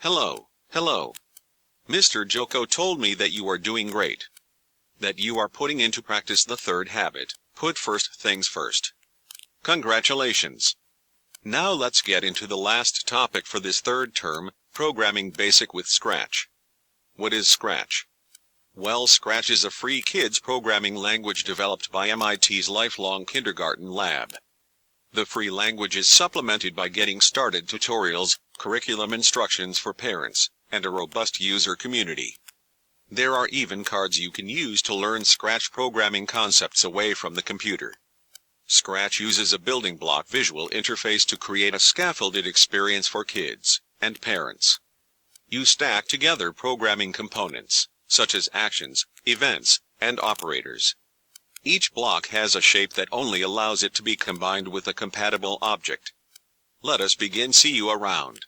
Hello. Mr. Joko told me that you are doing great. That you are putting into practice the third habit, put first things first. Congratulations. Now let's get into the last topic for this third term, programming basic with Scratch. What is Scratch? Well, Scratch is a free kids programming language developed by MIT's Lifelong Kindergarten Lab. The free language is supplemented by getting started tutorials, curriculum instructions for parents, and a robust user community. There are even cards you can use to learn Scratch programming concepts away from the computer. Scratch uses a building block visual interface to create a scaffolded experience for kids and parents. You stack together programming components, such as actions, events, and operators. Each block has a shape that only allows it to be combined with a compatible object. Let us begin. See you around.